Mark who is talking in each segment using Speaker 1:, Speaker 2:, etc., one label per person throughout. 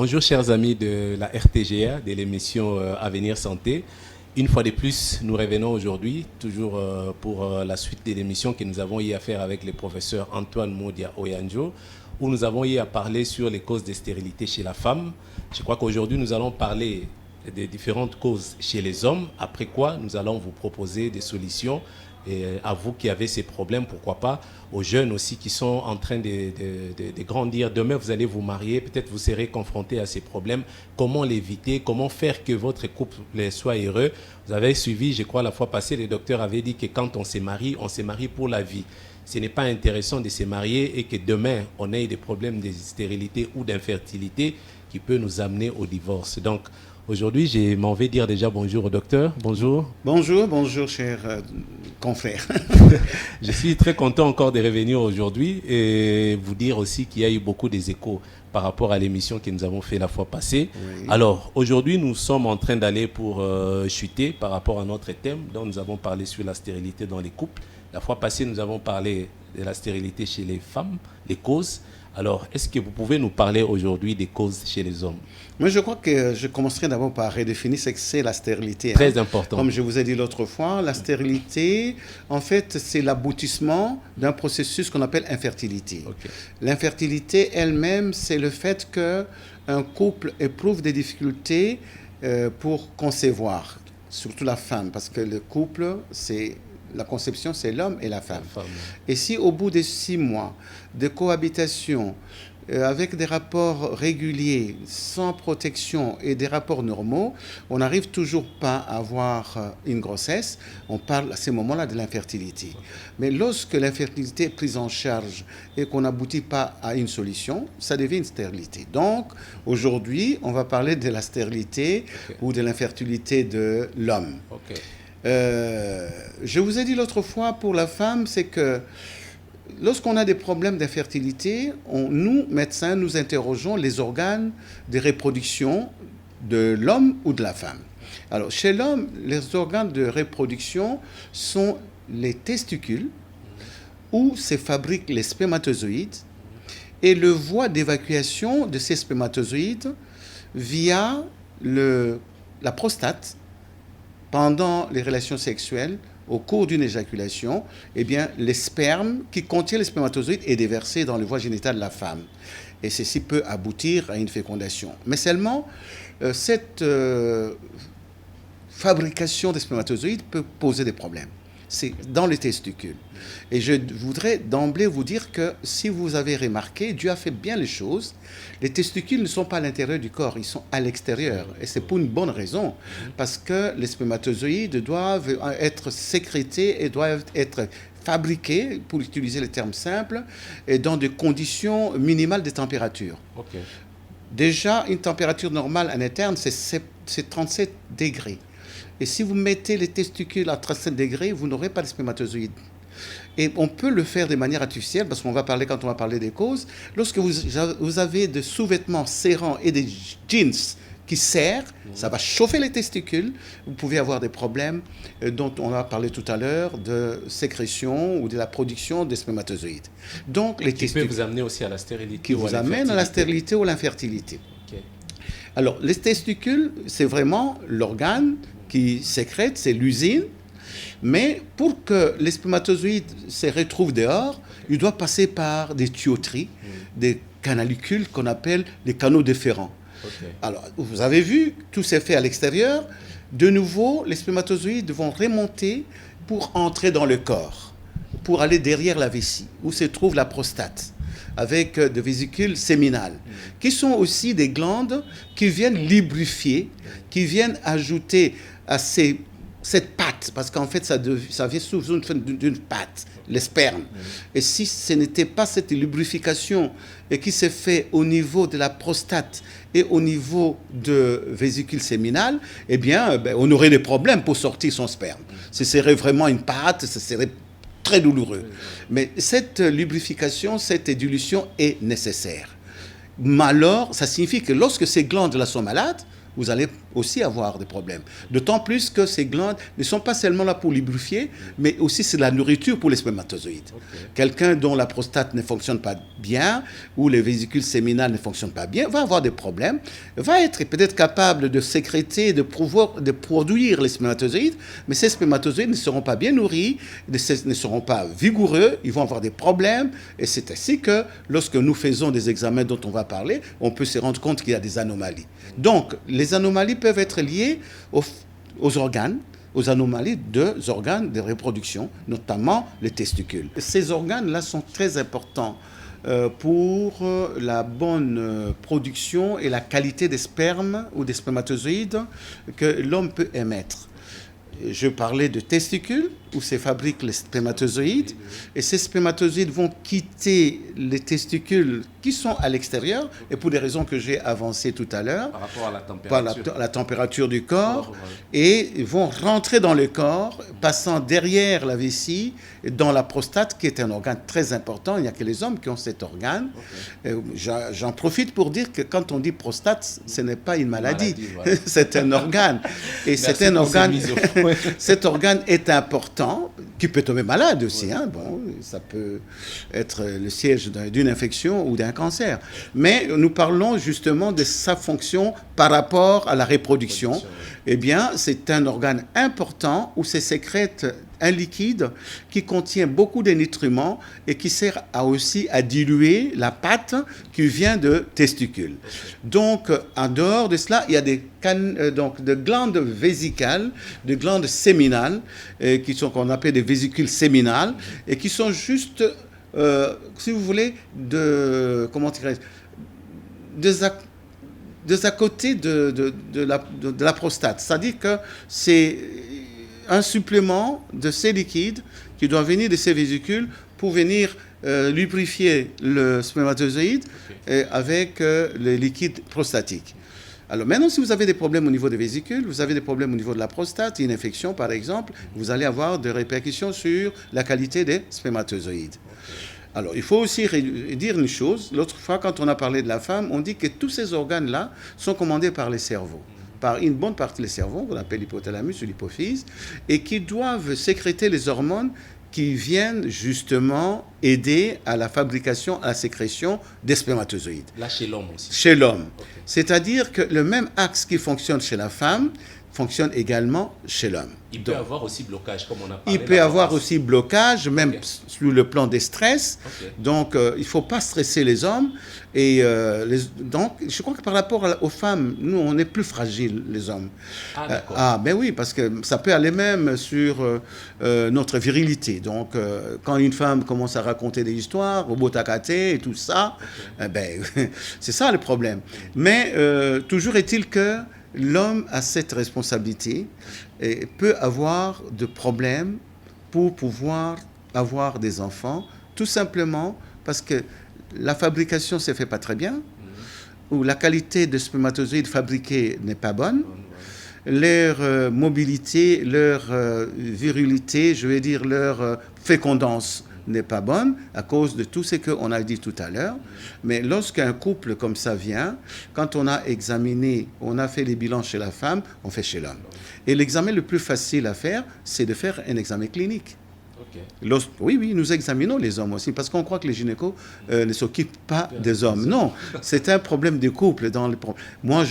Speaker 1: Bonjour chers amis de la RTGA, de l'émission Avenir Santé. Une fois de plus, nous revenons aujourd'hui, toujours pour la suite de l'émission que nous avons eu à faire avec le professeur Antoine Modia Oyanjo, où nous avons eu à parler sur les causes de stérilité chez la femme. Je crois qu'aujourd'hui, nous allons parler des différentes causes chez les hommes, après quoi nous allons vous proposer des solutions. Et à vous qui avez ces problèmes, pourquoi pas, aux jeunes aussi qui sont en train de grandir. Demain, vous allez vous marier, peut-être vous serez confrontés à ces problèmes. Comment l'éviter? Comment faire que votre couple soit heureux? Vous avez suivi, je crois, la fois passée, le docteur avait dit que quand on se marie pour la vie. Ce n'est pas intéressant de se marier et que demain, on ait des problèmes de stérilité ou d'infertilité qui peut nous amener au divorce. Donc, aujourd'hui, je m'en vais dire déjà bonjour au docteur. Bonjour.
Speaker 2: Bonjour, cher confrère.
Speaker 1: Je suis très content encore de revenir aujourd'hui et vous dire aussi qu'il y a eu beaucoup d'échos par rapport à l'émission que nous avons fait la fois passée. Oui. Alors, aujourd'hui, nous sommes en train d'aller pour chuter par rapport à notre thème dont nous avons parlé sur la stérilité dans les couples. La fois passée, nous avons parlé de la stérilité chez les femmes, les causes. Alors, est-ce que vous pouvez nous parler aujourd'hui des causes chez les hommes?
Speaker 2: Moi, je crois que je commencerai d'abord par redéfinir ce que c'est la stérilité.
Speaker 1: Très important.
Speaker 2: Comme je vous ai dit l'autre fois, la stérilité, en fait, c'est l'aboutissement d'un processus qu'on appelle infertilité. Okay. L'infertilité elle-même, c'est le fait qu'un couple éprouve des difficultés pour concevoir, surtout la femme, parce que le couple, la conception, c'est l'homme et la femme. Et si au bout de 6 mois de cohabitation, avec des rapports réguliers, sans protection et des rapports normaux, on n'arrive toujours pas à avoir une grossesse, on parle à ces moments-là de l'infertilité. Mais lorsque l'infertilité est prise en charge et qu'on n'aboutit pas à une solution, ça devient une stérilité. Donc, aujourd'hui, on va parler de la stérilité ou de l'infertilité de l'homme. Je vous ai dit l'autre fois, pour la femme, c'est que lorsqu'on a des problèmes d'infertilité, nous, médecins, nous interrogeons les organes de reproduction de l'homme ou de la femme. Alors, chez l'homme, les organes de reproduction sont les testicules, où se fabriquent les spermatozoïdes, et le voie d'évacuation de ces spermatozoïdes via la prostate. Pendant les relations sexuelles, au cours d'une éjaculation, eh bien, les spermes qui contiennent les spermatozoïdes est déversé dans le voie génitale de la femme. Et ceci peut aboutir à une fécondation. Mais seulement, cette fabrication des spermatozoïdes peut poser des problèmes. C'est dans les testicules. Et je voudrais d'emblée vous dire que si vous avez remarqué, Dieu a fait bien les choses. Les testicules ne sont pas à l'intérieur du corps, ils sont à l'extérieur. Et c'est pour une bonne raison, parce que les spermatozoïdes doivent être sécrétés et doivent être fabriqués, pour utiliser les termes simples, et dans des conditions minimales de température. Déjà, une température normale en interne, c'est 37 degrés. Et si vous mettez les testicules à 37 degrés, vous n'aurez pas de spermatozoïdes. Et on peut le faire de manière artificielle, parce qu'on va parler, quand on va parler des causes, lorsque vous avez des sous-vêtements serrants et des jeans qui serrent, ça va chauffer les testicules. Vous pouvez avoir des problèmes dont on a parlé tout à l'heure, de sécrétion ou de la production des spermatozoïdes. Donc, les testicules
Speaker 1: peut vous amener aussi à la stérilité.
Speaker 2: Qui vous amène à la stérilité ou l'infertilité. Alors, les testicules, c'est vraiment l'organe qui sécrète, c'est l'usine. Mais pour que les spermatozoïdes se retrouvent dehors, il doit passer par des tuyauteries, des canalicule qu'on appelle les canaux déférents. Alors, vous avez vu, tout s'est fait à l'extérieur. De nouveau, les spermatozoïdes vont remonter pour entrer dans le corps, pour aller derrière la vessie, où se trouve la prostate, avec des vésicules séminales, qui sont aussi des glandes qui viennent lubrifier, qui viennent ajouter à cette pâte, parce qu'en fait, ça vient sous d'une pâte, les spermes. Et si ce n'était pas cette lubrification et qui s'est fait au niveau de la prostate et au niveau de vésicules séminales, eh bien, on aurait des problèmes pour sortir son sperme. Ce serait vraiment une pâte, ce serait très douloureux. Mais cette lubrification, cette dilution est nécessaire. Mais alors, ça signifie que lorsque ces glandes-là sont malades, vous allez aussi avoir des problèmes. D'autant plus que ces glandes ne sont pas seulement là pour lubrifier, mais aussi c'est la nourriture pour les spermatozoïdes. Okay. Quelqu'un dont la prostate ne fonctionne pas bien ou les vésicules séminales ne fonctionnent pas bien va avoir des problèmes, va être peut-être capable de sécréter, de produire les spermatozoïdes, mais ces spermatozoïdes ne seront pas bien nourris, ne seront pas vigoureux, ils vont avoir des problèmes, et c'est ainsi que lorsque nous faisons des examens dont on va parler, on peut se rendre compte qu'il y a des anomalies. Donc, les anomalies peuvent être liées aux organes, aux anomalies des organes de reproduction, notamment les testicules. Ces organes-là sont très importants pour la bonne production et la qualité des spermes ou des spermatozoïdes que l'homme peut émettre. Je parlais de testicules, où se fabriquent les spermatozoïdes, et ces spermatozoïdes vont quitter les testicules qui sont à l'extérieur, et pour des raisons que j'ai avancées tout à l'heure,
Speaker 1: par rapport à la température,
Speaker 2: la température du corps, et vont rentrer dans le corps, passant derrière la vessie, dans la prostate, qui est un organe très important. Il n'y a que les hommes qui ont cet organe. J'en profite pour dire que quand on dit prostate, ce n'est pas une maladie, voilà. C'est un organe. Et c'est un organe. Cet organe est important, qui peut tomber malade aussi. Hein. Bon, ça peut être le siège d'une infection ou d'un cancer. Mais nous parlons justement de sa fonction par rapport à la reproduction. Eh bien, c'est un organe important où se sécrète un liquide qui contient beaucoup de nutriments et qui sert aussi à diluer la pâte qui vient de testicules. Donc, en dehors de cela, il y a des glandes vésicales, des glandes séminales, qu'on appelle des vésicules séminales, et qui sont juste, si vous voulez, à côté de la prostate. C'est-à-dire que c'est un supplément de ces liquides qui doit venir de ces vésicules pour venir lubrifier le spermatozoïde avec le liquide prostatique. Alors maintenant, si vous avez des problèmes au niveau des vésicules, vous avez des problèmes au niveau de la prostate, une infection par exemple, vous allez avoir des répercussions sur la qualité des spermatozoïdes. Alors, il faut aussi dire une chose. L'autre fois, quand on a parlé de la femme, on dit que tous ces organes-là sont commandés par les cerveaux, par une bonne partie des cerveaux, qu'on appelle l'hypothalamus ou l'hypophyse, et qui doivent sécréter les hormones qui viennent justement aider à la fabrication, à la sécrétion des spermatozoïdes.
Speaker 1: Là, chez l'homme aussi.
Speaker 2: Chez l'homme. Okay. C'est-à-dire que le même axe qui fonctionne chez la femme fonctionne également chez l'homme.
Speaker 1: Il peut avoir aussi blocage, comme on a parlé.
Speaker 2: Il peut avoir aussi blocage, même sur le plan des stress. Donc, il ne faut pas stresser les hommes. Et donc, je crois que par rapport aux femmes, nous, on est plus fragiles, les hommes.
Speaker 1: Ah, d'accord.
Speaker 2: Ben oui, parce que ça peut aller même sur notre virilité. Donc, quand une femme commence à raconter des histoires, au botakate et tout ça, ben, c'est ça le problème. Mais toujours est-il que l'homme a cette responsabilité et peut avoir de problèmes pour pouvoir avoir des enfants, tout simplement parce que la fabrication ne se fait pas très bien, ou la qualité de spermatozoïdes fabriqués n'est pas bonne, leur mobilité, leur virilité, je vais dire leur fécondance n'est pas bonne à cause de tout ce qu'on a dit tout à l'heure. Mais lorsqu'un couple comme ça vient, quand on a examiné, on a fait les bilans chez la femme, on fait chez l'homme. Et l'examen le plus facile à faire, c'est de faire un examen clinique. Okay. Oui, nous examinons les hommes aussi, parce qu'on croit que les gynécos ne s'occupent pas des hommes. Non, c'est un problème de couple. Moi,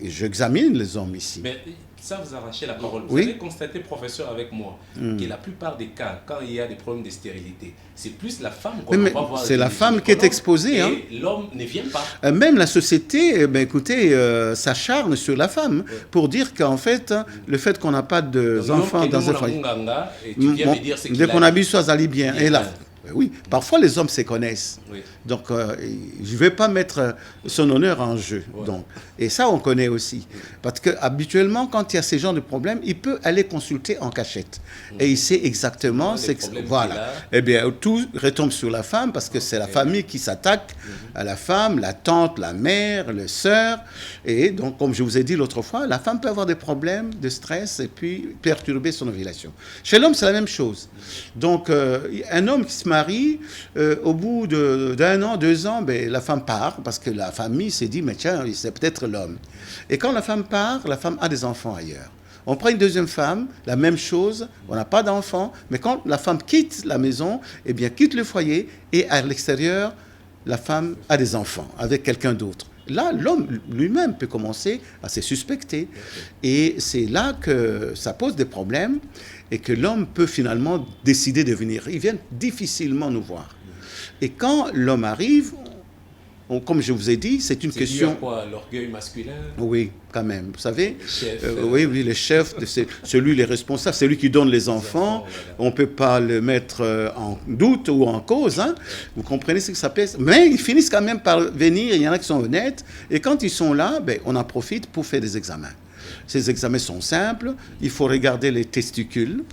Speaker 2: j'examine les hommes ici.
Speaker 1: Mais ça, vous arrachez la parole. Vous avez constaté, professeur, avec moi, que la plupart des cas, quand il y a des problèmes de stérilité, c'est plus la femme qu'on va voir.
Speaker 2: C'est la femme qui est exposée.
Speaker 1: Et l'homme ne vient pas.
Speaker 2: Même la société, écoutez, s'acharne sur la femme pour dire qu'en fait, le fait qu'on n'a pas d'enfants dans un foyer, dès qu'on habille, soit allé bien. Et là, oui, parfois les hommes se connaissent. Oui. Donc, je ne vais pas mettre son honneur en jeu. Ouais. Donc, et ça, on connaît aussi. Parce qu'habituellement, quand il y a ce genre de problème, il peut aller consulter en cachette. Et il sait exactement... Voilà. Eh bien, tout retombe sur la femme parce que c'est la famille qui s'attaque à la femme, la tante, la mère, le sœur. Et donc, comme je vous ai dit l'autre fois, la femme peut avoir des problèmes de stress et puis perturber son ovulation. Chez l'homme, c'est la même chose. Donc, un homme qui se mari, au bout d'un an, 2 ans, ben, la femme part parce que la famille s'est dit, mais tiens, c'est peut-être l'homme. Et quand la femme part, la femme a des enfants ailleurs. On prend une deuxième femme, la même chose, on n'a pas d'enfants, mais quand la femme quitte la maison, eh bien, quitte le foyer, et à l'extérieur, la femme a des enfants avec quelqu'un d'autre. Là, l'homme lui-même peut commencer à se suspecter. Et c'est là que ça pose des problèmes et que l'homme peut finalement décider de venir. Ils viennent difficilement nous voir. Et quand l'homme arrive, comme je vous ai dit, c'est une question...
Speaker 1: C'est quoi, l'orgueil masculin?
Speaker 2: Oui, quand même. Vous savez,
Speaker 1: chef,
Speaker 2: oui, le chef, c'est celui, les responsables, c'est lui qui donne les enfants. On ne peut pas le mettre en doute ou en cause. Hein. Vous comprenez ce que ça pèse. Mais ils finissent quand même par venir. Il y en a qui sont honnêtes. Et quand ils sont là, ben, on en profite pour faire des examens. Ces examens sont simples. Il faut regarder les testicules.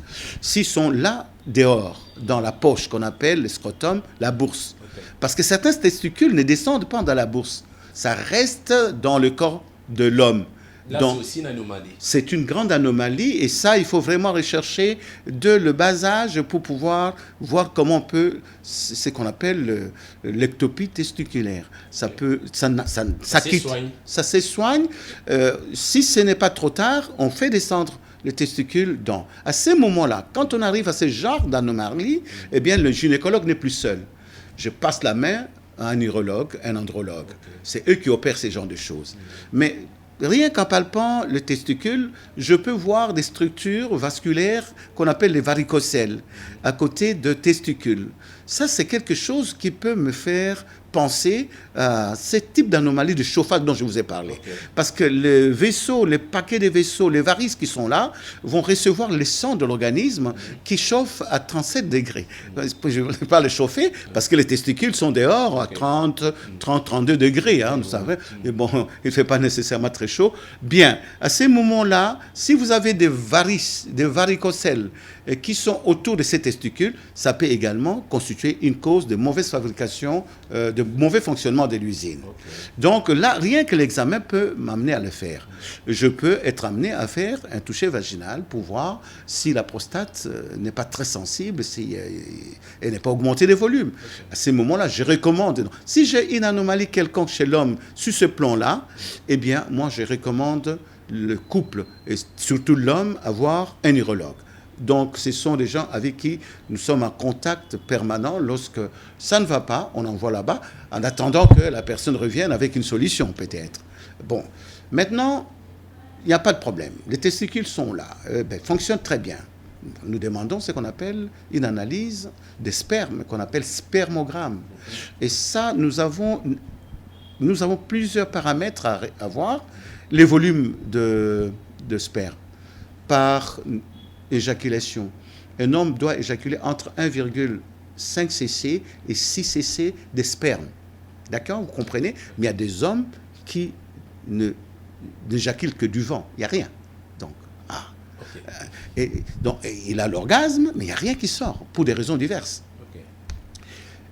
Speaker 2: S'ils sont là, dehors, dans la poche qu'on appelle le scrotum, la bourse. Parce que certains testicules ne descendent pas dans la bourse. Ça reste dans le corps de l'homme.
Speaker 1: Là, c'est aussi une anomalie.
Speaker 2: C'est une grande anomalie et ça, il faut vraiment rechercher dès le bas âge pour pouvoir voir comment on peut, c'est ce qu'on appelle l'ectopie testiculaire. Ça peut, ça quitte, ça s'ésoigne. Si ce n'est pas trop tard, on fait descendre les testicules dans. À ce moment-là, quand on arrive à ce genre d'anomalie, eh bien, le gynécologue n'est plus seul. Je passe la main à un urologue, un andrologue. C'est eux qui opèrent ces genres de choses. Mais rien qu'en palpant le testicule, je peux voir des structures vasculaires qu'on appelle les varicocèles à côté de testicules. Ça, c'est quelque chose qui peut me faire penser à ce type d'anomalie de chauffage dont je vous ai parlé. Parce que les vaisseaux, les paquets de vaisseaux, les varices qui sont là, vont recevoir le sang de l'organisme qui chauffe à 37 degrés. Je ne vais pas le chauffer parce que les testicules sont dehors à 32 degrés. Hein, vous savez. Et bon, il ne fait pas nécessairement très chaud. Bien, à ces moments-là, si vous avez des varices, des varicocèles qui sont autour de ces testicules, ça peut également constituer une cause de mauvaise fabrication, de mauvais fonctionnement de l'usine. Donc là, rien que l'examen peut m'amener à le faire. Je peux être amené à faire un toucher vaginal pour voir si la prostate n'est pas très sensible, si elle n'est pas augmentée de volume. À ces moments-là, je recommande. Si j'ai une anomalie quelconque chez l'homme sur ce plan-là, eh bien, moi, je recommande le couple, et surtout l'homme, à voir un urologue. Donc, ce sont des gens avec qui nous sommes en contact permanent. Lorsque ça ne va pas, on envoie là-bas, en attendant que la personne revienne avec une solution, peut-être. Bon, maintenant, il n'y a pas de problème. Les testicules sont là, fonctionnent très bien. Nous demandons ce qu'on appelle une analyse des spermes, qu'on appelle spermogramme. Et ça, nous avons plusieurs paramètres à voir. Les volumes de sperme par éjaculation. Un homme doit éjaculer entre 1,5 cc et 6 cc de sperme. D'accord? Vous comprenez? Mais il y a des hommes qui n'éjaculent que du vent. Il n'y a rien. Donc, donc, il a l'orgasme, mais il n'y a rien qui sort, pour des raisons diverses.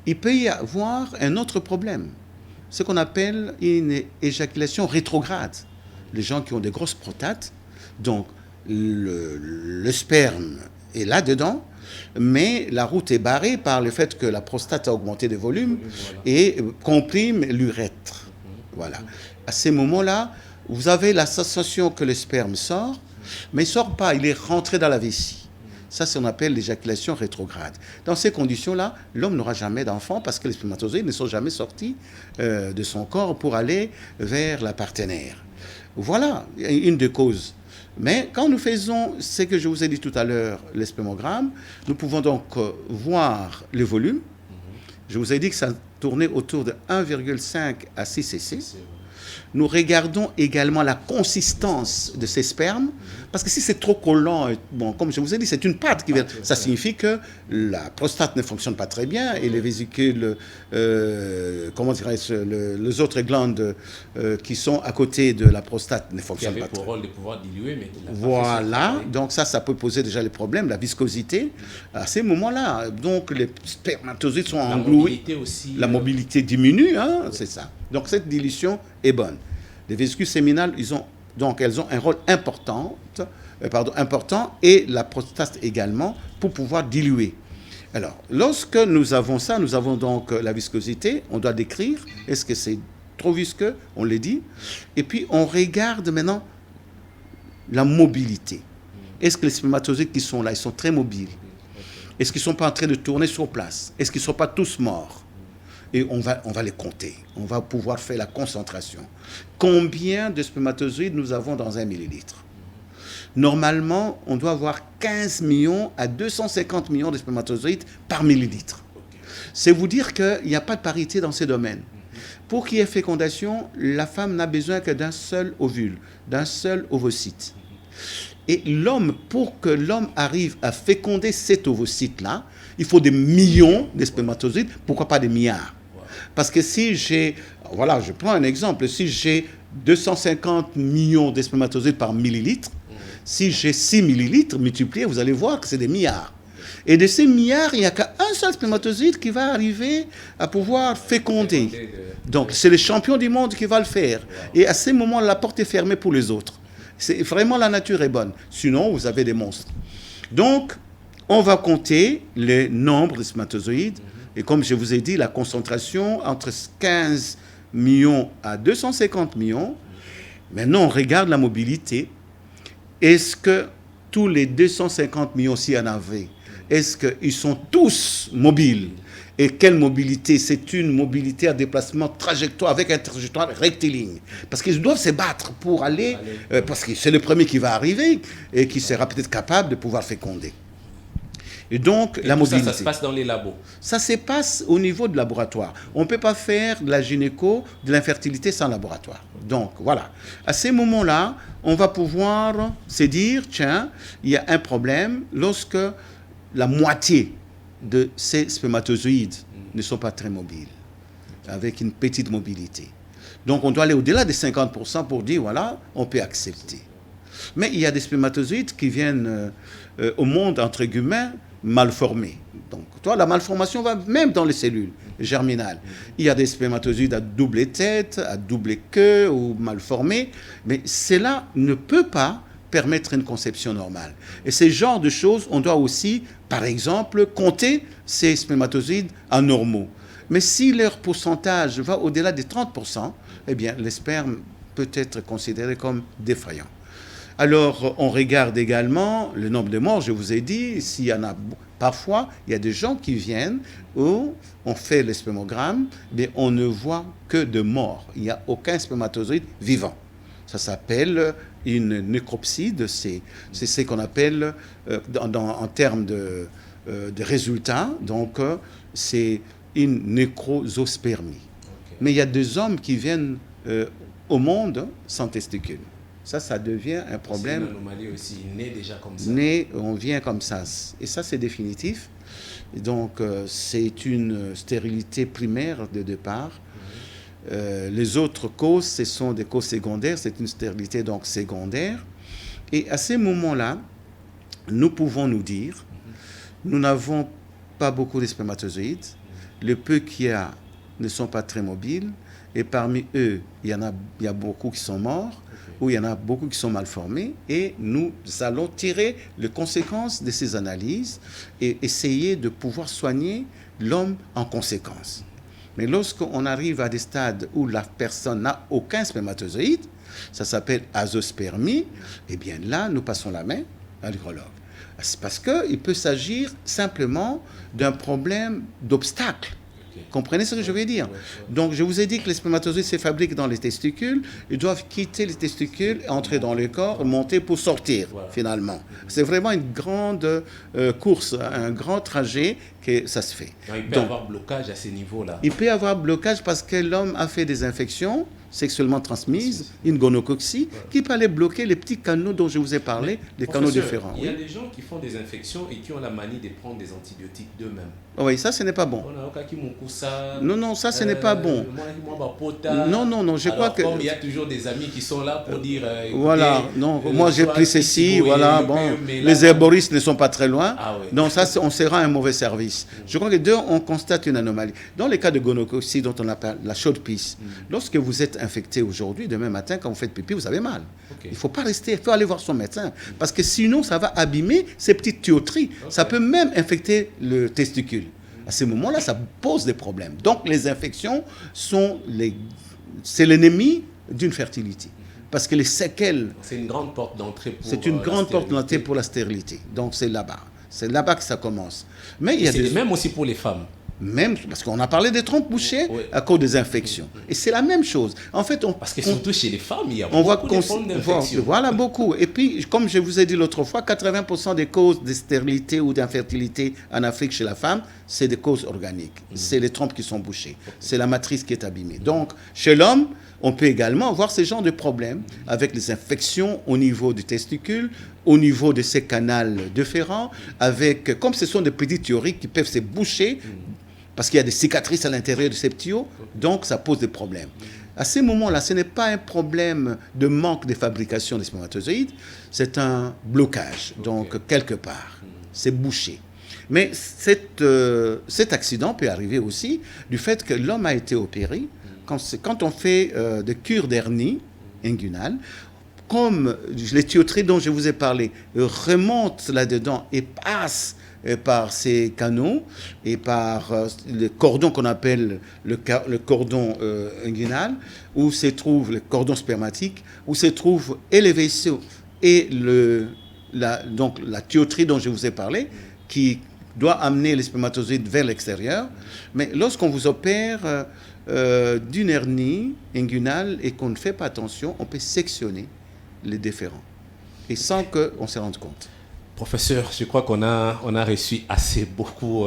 Speaker 2: Il peut y avoir un autre problème, ce qu'on appelle une éjaculation rétrograde. Les gens qui ont des grosses prostates, donc, le sperme est là-dedans, mais la route est barrée par le fait que la prostate a augmenté de volume et comprime l'urètre. Voilà. À ces moments-là, vous avez la sensation que le sperme sort, mais il ne sort pas, il est rentré dans la vessie. Ça, c'est ce qu'on appelle l'éjaculation rétrograde. Dans ces conditions-là, l'homme n'aura jamais d'enfant parce que les spermatozoïdes ne sont jamais sortis de son corps pour aller vers la partenaire. Voilà une des causes. Mais quand nous faisons ce que je vous ai dit tout à l'heure, les spermogrammes, nous pouvons donc voir le volume. Je vous ai dit que ça tournait autour de 1,5 à 6 cc. Nous regardons également la consistance de ces spermes, parce que si c'est trop collant, bon, comme je vous ai dit, c'est une pâte qui vient. Ça signifie que la prostate ne fonctionne pas très bien et les vésicules, comment dirais-je, les autres glandes qui sont à côté de la prostate ne fonctionnent pas très bien.
Speaker 1: Qui avait pour rôle de pouvoir diluer, mais
Speaker 2: voilà, donc ça peut poser déjà les problèmes, la viscosité. À ces moments-là, donc les spermatozoïdes sont engloués. La mobilité diminue, hein, c'est ça. Donc cette dilution est bonne. Les vésicules séminales, elles ont un rôle important et la prostate également pour pouvoir diluer. Alors, lorsque nous avons ça, nous avons donc la viscosité, on doit décrire, est-ce que c'est trop visqueux, on l'a dit, et puis on regarde maintenant la mobilité. Est-ce que les spermatozoïdes qui sont là, ils sont très mobiles? Est-ce qu'ils ne sont pas en train de tourner sur place? Est-ce qu'ils ne sont pas tous morts? Et on va les compter. On va pouvoir faire la concentration. Combien de spermatozoïdes nous avons dans 1 millilitre? Normalement, on doit avoir 15 millions à 250 millions de spermatozoïdes par millilitre. C'est vous dire qu'il n'y a pas de parité dans ces domaines. Pour qu'il y ait fécondation, la femme n'a besoin que d'un seul ovule, d'un seul ovocyte. Et l'homme, pour que l'homme arrive à féconder cet ovocyte-là, il faut des millions de spermatozoïdes, pourquoi pas des milliards? Parce que si j'ai, voilà, je prends un exemple, si j'ai 250 millions de spermatozoïdes par millilitre, si j'ai 6 millilitres multipliés, vous allez voir que c'est des milliards. Et de ces milliards, il n'y a qu'un seul spermatozoïde qui va arriver à pouvoir féconder. Donc, c'est le champion du monde qui va le faire. Et à ce moment, la porte est fermée pour les autres. C'est vraiment, la nature est bonne. Sinon, vous avez des monstres. Donc, on va compter le nombre de spermatozoïdes. Et comme je vous ai dit, la concentration entre 15 millions à 250 millions. Maintenant, on regarde la mobilité. Est-ce que tous les 250 millions, s'il y en avait, est-ce qu'ils sont tous mobiles? Et quelle mobilité? C'est une mobilité à déplacement trajectoire, avec un trajectoire rectiligne. Parce qu'ils doivent se battre pour aller, parce que c'est le premier qui va arriver et qui sera peut-être capable de pouvoir féconder. Et donc, la mobilité.
Speaker 1: Ça se passe dans les labos? Ça
Speaker 2: se passe au niveau de laboratoire. On ne peut pas faire de la gynéco, de l'infertilité sans laboratoire. Donc, voilà. À ces moments-là, on va pouvoir se dire, tiens, il y a un problème lorsque la moitié de ces spermatozoïdes ne sont pas très mobiles, avec une petite mobilité. Donc, on doit aller au-delà des 50% pour dire, voilà, on peut accepter. Mais il y a des spermatozoïdes qui viennent au monde, entre guillemets, mal formés. Donc, toi, la malformation va même dans les cellules germinales. Il y a des spermatozoïdes à double tête, à double queue ou mal formés, mais cela ne peut pas permettre une conception normale. Et ce genre de choses, on doit aussi, par exemple, compter ces spermatozoïdes anormaux. Mais si leur pourcentage va au-delà des 30%, eh bien, le sperme peut être considéré comme défaillant. Alors, on regarde également le nombre de morts, je vous ai dit, s'il y en a parfois, il y a des gens qui viennent où on fait le spermogramme, mais on ne voit que de morts. Il n'y a aucun spermatozoïde vivant. Ça s'appelle une nécropsie, c'est ce qu'on appelle, en termes de résultats, donc c'est une nécrosospermie. Okay. Mais il y a des hommes qui viennent au monde sans testicules. Ça devient un problème.
Speaker 1: C'est une anomalie aussi, né déjà comme ça.
Speaker 2: Né, on vient comme ça. Et ça, c'est définitif. Et donc, c'est une stérilité primaire de départ. Les autres causes, ce sont des causes secondaires. C'est une stérilité donc secondaire. Et à ces moments-là, nous pouvons nous dire, nous n'avons pas beaucoup de spermatozoïdes. Le peu qu'il y a ne sont pas très mobiles. Et parmi eux, il y a beaucoup qui sont morts, ou il y en a beaucoup qui sont mal formés, et nous allons tirer les conséquences de ces analyses et essayer de pouvoir soigner l'homme en conséquence. Mais lorsqu'on arrive à des stades où la personne n'a aucun spermatozoïde, ça s'appelle azospermie, et bien là, nous passons la main à l'urologue. C'est parce qu'il peut s'agir simplement d'un problème d'obstacle. Comprenez ce que je veux dire? Donc, je vous ai dit que les spermatozoïdes se fabriquent dans les testicules. Ils doivent quitter les testicules, entrer dans le corps, monter pour sortir, finalement. C'est vraiment une grande course, un grand trajet que ça se fait.
Speaker 1: Donc, il peut y avoir blocage à ces niveaux-là.
Speaker 2: Il peut y avoir blocage parce que l'homme a fait des infections sexuellement transmises, une gonococcie, qui peut aller bloquer les petits canaux dont je vous ai parlé, les canaux différents.
Speaker 1: Il y a des gens qui font des infections et qui ont la manie de prendre des antibiotiques d'eux-mêmes.
Speaker 2: Oui, ça, ce n'est pas bon. Non, ça, ce n'est pas bon. Non, je crois que...
Speaker 1: Comme il y a toujours des amis qui sont là pour dire...
Speaker 2: voilà, non, moi j'ai pris ceci, voilà, bon, les herboristes ne sont pas très loin. Donc ça, on sera un mauvais service. Je crois que on constate une anomalie. Dans les cas de gonococcie dont on appelle la chaude pisse, lorsque vous êtes infectée aujourd'hui, demain matin, quand vous faites pipi, vous avez mal. Il ne faut pas rester, il faut aller voir son médecin. Parce que sinon, ça va abîmer ces petites tuyauteries. Ça peut même infecter le testicule. À ce moment-là, ça pose des problèmes. Donc, les infections c'est l'ennemi d'une fertilité. Parce que les séquelles...
Speaker 1: C'est une grande porte d'entrée pour
Speaker 2: C'est une grande porte d'entrée pour la stérilité. Donc, c'est là-bas. C'est là-bas que ça commence. Mais il y a
Speaker 1: même aussi pour les femmes.
Speaker 2: Même, parce qu'on a parlé des trompes bouchées à cause des infections. Et c'est la même chose. En fait,
Speaker 1: parce que surtout chez les femmes, il y a beaucoup de formes d'infections.
Speaker 2: Voilà, beaucoup. Et puis, comme je vous ai dit l'autre fois, 80% des causes de stérilité ou d'infertilité en Afrique chez la femme, c'est des causes organiques. C'est les trompes qui sont bouchées. C'est la matrice qui est abîmée. Donc, chez l'homme, on peut également avoir ce genre de problèmes avec les infections au niveau du testicule, au niveau de ces canaux déférents, avec, comme ce sont des petites théories qui peuvent se boucher, parce qu'il y a des cicatrices à l'intérieur de ces tuyaux, donc ça pose des problèmes. À ces moments-là, ce n'est pas un problème de manque de fabrication des spermatozoïdes, c'est un blocage, donc quelque part, c'est bouché. Mais cet accident peut arriver aussi du fait que l'homme a été opéré. Quand on fait des cures d'hernie inguinale, comme les tuyauteries dont je vous ai parlé remontent là-dedans et passent par ces canaux et par le cordon qu'on appelle le cordon inguinal, où se trouve le cordon spermatique, où se trouve et les vaisseaux et donc la tuyauterie dont je vous ai parlé, qui doit amener les spermatozoïdes vers l'extérieur. Mais lorsqu'on vous opère d'une hernie inguinale et qu'on ne fait pas attention, on peut sectionner les déférents et sans qu'on se rende compte.
Speaker 1: Professeur, je crois qu'on a reçu beaucoup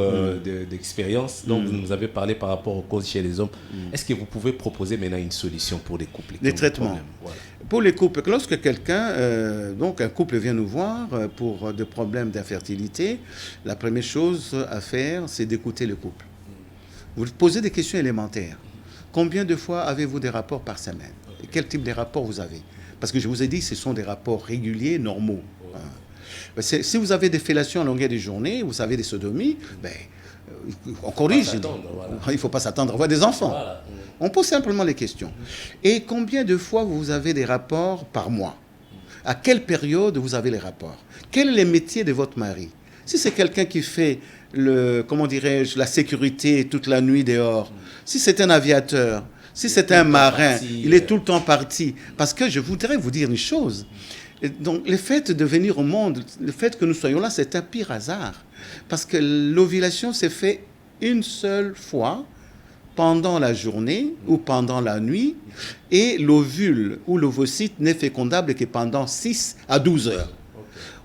Speaker 1: d'expérience. Donc, vous nous avez parlé par rapport aux causes chez les hommes. Est-ce que vous pouvez proposer maintenant une solution pour les couples?
Speaker 2: Les traitements. Voilà. Pour les couples, lorsque un couple vient nous voir pour des problèmes d'infertilité, la première chose à faire, c'est d'écouter le couple. Vous posez des questions élémentaires. Combien de fois avez-vous des rapports par semaine? Et quel type de rapports vous avez? Parce que je vous ai dit, ce sont des rapports réguliers, normaux. Si vous avez des fellations à longueur de journée, vous avez des sodomies, on corrige. Il ne faut pas s'attendre à avoir des enfants. Voilà. On pose simplement les questions. Et combien de fois vous avez des rapports par mois? À quelle période vous avez les rapports? Quel est le métier de votre mari? Si c'est quelqu'un qui fait la sécurité toute la nuit dehors, si c'est un aviateur, si c'est un marin, il est tout le temps parti. Parce que je voudrais vous dire une chose. Donc, le fait de venir au monde, le fait que nous soyons là, c'est un pire hasard. Parce que l'ovulation s'est faite une seule fois pendant la journée ou pendant la nuit, et l'ovule ou l'ovocyte n'est fécondable que pendant 6 à 12 heures.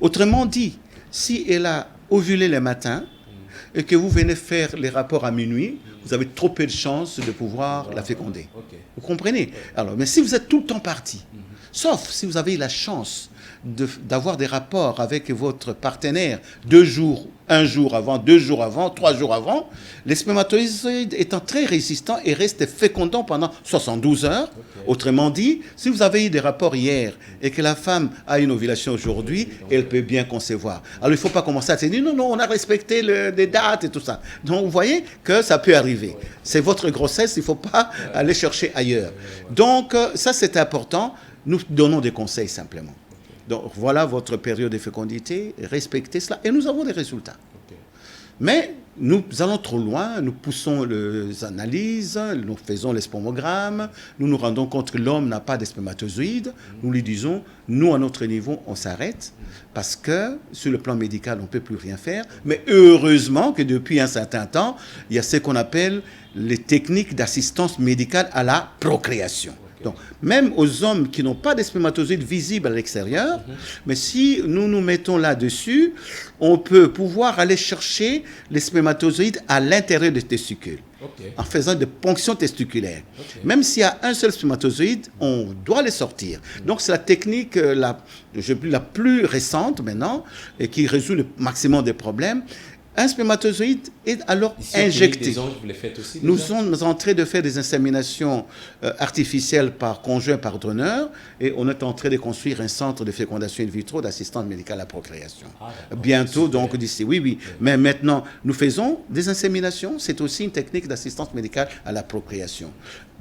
Speaker 2: Autrement dit, si elle a ovulé le matin et que vous venez faire les rapports à minuit, vous avez trop peu de chances de pouvoir la féconder. Vous comprenez? Alors, mais si vous êtes tout le temps parti, sauf si vous avez la chance d'avoir des rapports avec votre partenaire 2 jours, 1 jour avant, 2 jours avant, 3 jours avant, les spermatozoïdes étant très résistants et restent fécondants pendant 72 heures. Autrement dit, si vous avez eu des rapports hier et que la femme a une ovulation aujourd'hui, elle peut bien concevoir. Alors il ne faut pas commencer à se dire non, on a respecté les dates et tout ça. Donc vous voyez que ça peut arriver. C'est votre grossesse, il ne faut pas aller chercher ailleurs. Donc ça c'est important. Nous donnons des conseils simplement. Donc voilà votre période de fécondité, respectez cela et nous avons des résultats. Mais nous allons trop loin, nous poussons les analyses, nous faisons les spermogrammes, nous nous rendons compte que l'homme n'a pas de spermatozoïdes, nous lui disons, nous à notre niveau on s'arrête parce que sur le plan médical on ne peut plus rien faire, mais heureusement que depuis un certain temps, il y a ce qu'on appelle les techniques d'assistance médicale à la procréation. Donc, même aux hommes qui n'ont pas de spermatozoïdes visibles à l'extérieur, mais si nous nous mettons là-dessus, on peut pouvoir aller chercher les spermatozoïdes à l'intérieur des testicules, en faisant des ponctions testiculaires. Même s'il y a un seul spermatozoïde, on doit les sortir. Donc, c'est la technique la plus récente maintenant, et qui résout le maximum des problèmes. un spermatozoïde est alors
Speaker 1: Ici,
Speaker 2: injecté.
Speaker 1: Des anges, vous les faites aussi,
Speaker 2: Nous
Speaker 1: déjà?
Speaker 2: sommes en train de faire des inséminations artificielles par conjoint, par donneur, et on est en train de construire un centre de fécondation in vitro d'assistance médicale à la procréation. Bientôt, donc d'ici, oui. Mais maintenant, nous faisons des inséminations, c'est aussi une technique d'assistance médicale à la procréation.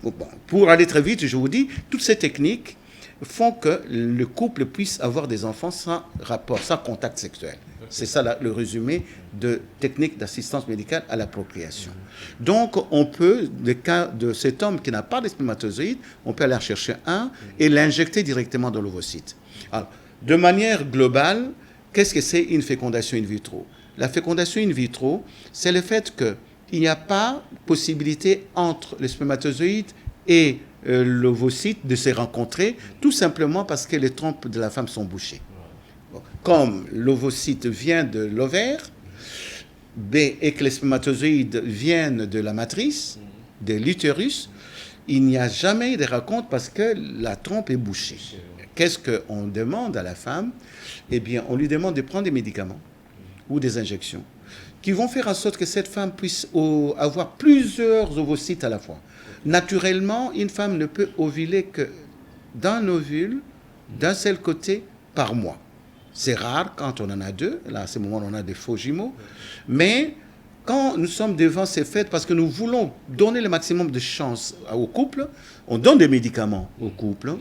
Speaker 2: Bon, pour aller très vite, je vous dis, toutes ces techniques font que le couple puisse avoir des enfants sans rapport, sans contact sexuel. C'est ça le résumé de technique d'assistance médicale à la procréation. Donc, on peut, dans le cas de cet homme qui n'a pas de spermatozoïde, on peut aller en chercher un et l'injecter directement dans l'ovocyte. Alors, de manière globale, qu'est-ce que c'est une fécondation in vitro? La fécondation in vitro, c'est le fait qu'il n'y a pas possibilité entre le spermatozoïde et l'ovocyte de se rencontrer, tout simplement parce que les trompes de la femme sont bouchées. Comme l'ovocyte vient de l'ovaire, et que les spermatozoïdes viennent de la matrice, de l'utérus, il n'y a jamais de rencontre parce que la trompe est bouchée. Qu'est-ce qu'on demande à la femme? Eh bien, on lui demande de prendre des médicaments ou des injections qui vont faire en sorte que cette femme puisse avoir plusieurs ovocytes à la fois. Naturellement, une femme ne peut ovuler que d'un ovule, d'un seul côté, par mois. C'est rare quand on en a deux. Là, à ce moment, on a des faux jumeaux. Mais quand nous sommes devant ces faits, parce que nous voulons donner le maximum de chance au couple, on donne des médicaments au couple.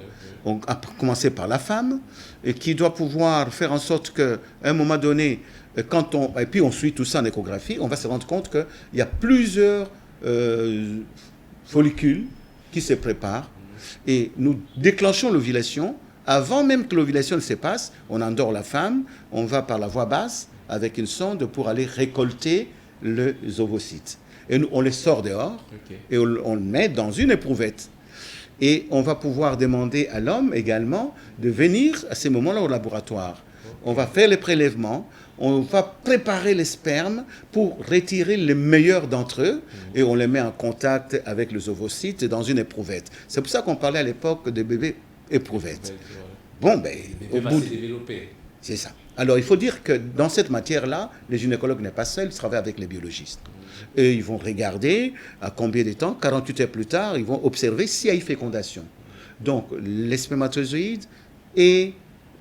Speaker 2: On a commencé par la femme, et qui doit pouvoir faire en sorte qu'à un moment donné, et puis on suit tout ça en échographie, on va se rendre compte qu'il y a plusieurs follicules qui se préparent. Et nous déclenchons l'ovulation. Avant même que l'ovulation ne se passe, on endort la femme, on va par la voie basse avec une sonde pour aller récolter les ovocytes. Et nous, on les sort dehors et on le met dans une éprouvette. Et on va pouvoir demander à l'homme également de venir à ces moments-là au laboratoire. On va faire les prélèvements, on va préparer les spermes pour retirer les meilleurs d'entre eux et on les met en contact avec les ovocytes dans une éprouvette. C'est pour ça qu'on parlait à l'époque de bébés éprouvettes. Bon,
Speaker 1: au bout de développer.
Speaker 2: C'est ça. Alors, il faut dire que dans cette matière-là, les gynécologues n'est pas seul, ils travaillent avec les biologistes. Et ils vont regarder à combien de temps, 48 heures plus tard, ils vont observer s'il y a eu fécondation. Donc, les spermatozoïdes et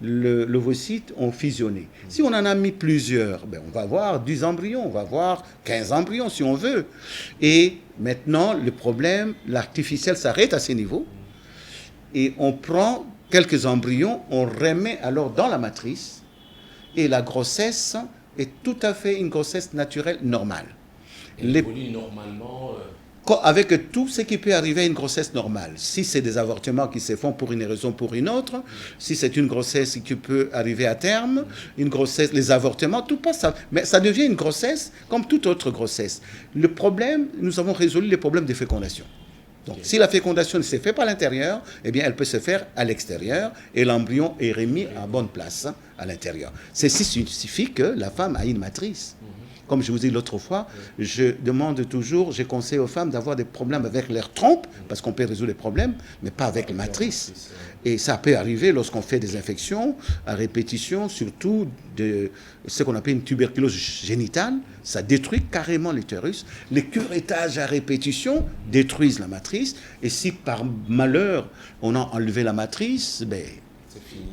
Speaker 2: l'ovocyte ont fusionné. Si on en a mis plusieurs, on va avoir 10 embryons, on va avoir 15 embryons si on veut. Et maintenant, le problème, l'artificiel s'arrête à ce niveau. Et on prend quelques embryons, on remet alors dans la matrice, et la grossesse est tout à fait une grossesse naturelle normale.
Speaker 1: Elle évolue normalement
Speaker 2: avec tout ce qui peut arriver à une grossesse normale. Si c'est des avortements qui se font pour une raison ou pour une autre, si c'est une grossesse qui peut arriver à terme, une grossesse, les avortements, tout passe. Mais ça devient une grossesse comme toute autre grossesse. Le problème, nous avons résolu les problèmes de fécondation. Donc, si la fécondation ne se fait pas à l'intérieur, eh bien, elle peut se faire à l'extérieur et l'embryon est remis à bonne place à l'intérieur. Ceci signifie que la femme a une matrice. Comme je vous ai dit l'autre fois, je demande toujours, je conseille aux femmes d'avoir des problèmes avec leur trompe, parce qu'on peut résoudre les problèmes, mais pas avec la matrice. Et ça peut arriver lorsqu'on fait des infections à répétition, surtout de ce qu'on appelle une tuberculose génitale. Ça détruit carrément l'utérus. Les curettages à répétition détruisent la matrice. Et si par malheur, on a enlevé la matrice,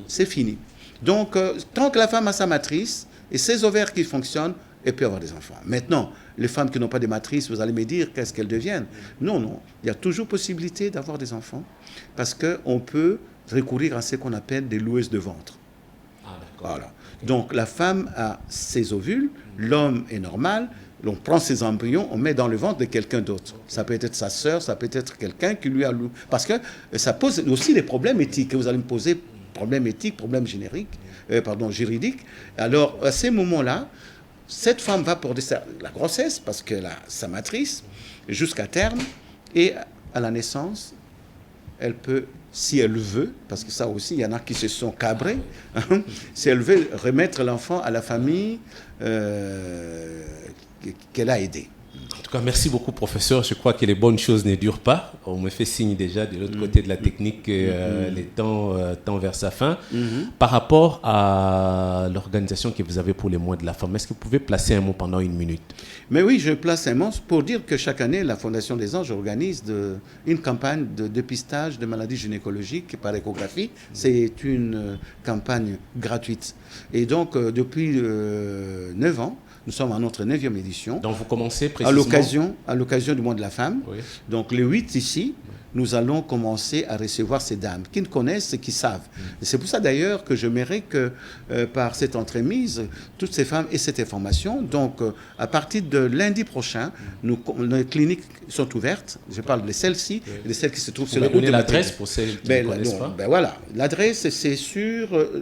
Speaker 2: c'est fini. Donc, tant que la femme a sa matrice et ses ovaires qui fonctionnent, elle peut avoir des enfants. Maintenant, les femmes qui n'ont pas de matrice, vous allez me dire qu'est-ce qu'elles deviennent. Non. Il y a toujours possibilité d'avoir des enfants parce qu'on peut recourir à ce qu'on appelle des loueuses de ventre. Voilà. Donc, la femme a ses ovules, l'homme est normal, on prend ses embryons, on met dans le ventre de quelqu'un d'autre. Ça peut être sa sœur, ça peut être quelqu'un qui lui a... Parce que ça pose aussi des problèmes éthiques. Vous allez me poser problèmes éthiques, problèmes juridiques. Alors, à ces moments-là, cette femme va porter la grossesse parce qu'elle a sa matrice jusqu'à terme et à la naissance, elle peut, si elle veut, parce que ça aussi, il y en a qui se sont cabrés, si elle veut remettre l'enfant à la famille qu'elle a aidée.
Speaker 1: cas, merci beaucoup, professeur. Je crois que les bonnes choses ne durent pas. On me fait signe déjà de l'autre côté de la technique que les temps tend vers sa fin. Par rapport à l'organisation que vous avez pour les mois de la femme, est-ce que vous pouvez placer un mot pendant une minute?
Speaker 2: Mais oui, je place un mot pour dire que chaque année, la Fondation des Anges organise une campagne de dépistage de maladies gynécologiques par échographie. C'est une campagne gratuite. Et donc, depuis 9 ans, nous sommes à notre 9e édition.
Speaker 1: Donc vous commencez précisément
Speaker 2: à l'occasion du mois de la femme. Oui. Donc les 8 ici, nous allons commencer à recevoir ces dames qui nous connaissent et qui savent. Et c'est pour ça d'ailleurs que je mérite que par cette entremise, toutes ces femmes aient cette information. Donc à partir de lundi prochain, nos cliniques sont ouvertes. Je parle de celles-ci et de celles qui se trouvent sur les routes de
Speaker 1: l'adresse pour celles qui ne connaissent pas.
Speaker 2: Voilà, l'adresse c'est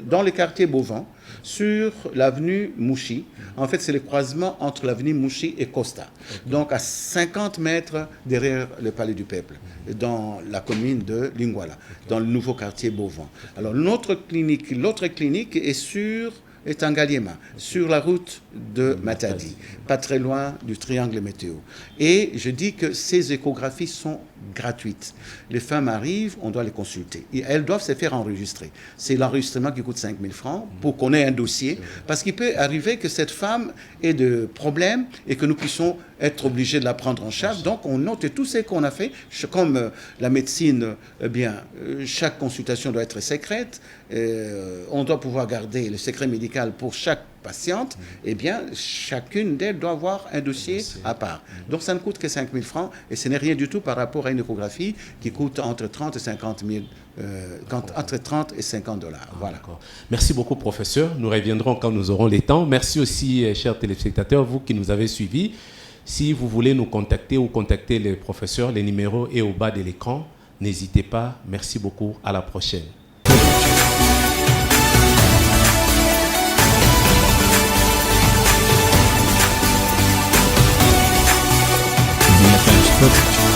Speaker 2: dans le quartier Beauvant, sur l'avenue Mouchi. En fait, c'est le croisement entre l'avenue Mouchi et Costa. Okay. Donc, à 50 mètres derrière le Palais du Peuple, dans la commune de Linguala, dans le nouveau quartier Beauvant. Alors, l'autre clinique est en Galiema, sur la route de Matadi, pas très loin du triangle météo. Et je dis que ces échographies sont gratuites. Les femmes arrivent, on doit les consulter. Et elles doivent se faire enregistrer. C'est l'enregistrement qui coûte 5 000 francs pour qu'on ait un dossier, parce qu'il peut arriver que cette femme ait des problèmes et que nous puissions être obligés de la prendre en charge. Donc, on note tout ce qu'on a fait. Comme la médecine, chaque consultation doit être secrète. On doit pouvoir garder le secret médical pour chaque patiente. Chacune d'elles doit avoir un dossier à part. Donc, ça ne coûte que 5 000 francs et ce n'est rien du tout par rapport à une échographie qui coûte entre 30 et 50 000 entre 30 et 50 $. Voilà.
Speaker 1: Merci beaucoup, professeur. Nous reviendrons quand nous aurons les temps. Merci aussi, chers téléspectateurs, vous qui nous avez suivis. Si vous voulez nous contacter ou contacter les professeurs, les numéros est au bas de l'écran. N'hésitez pas. Merci beaucoup. À la prochaine.
Speaker 3: Production.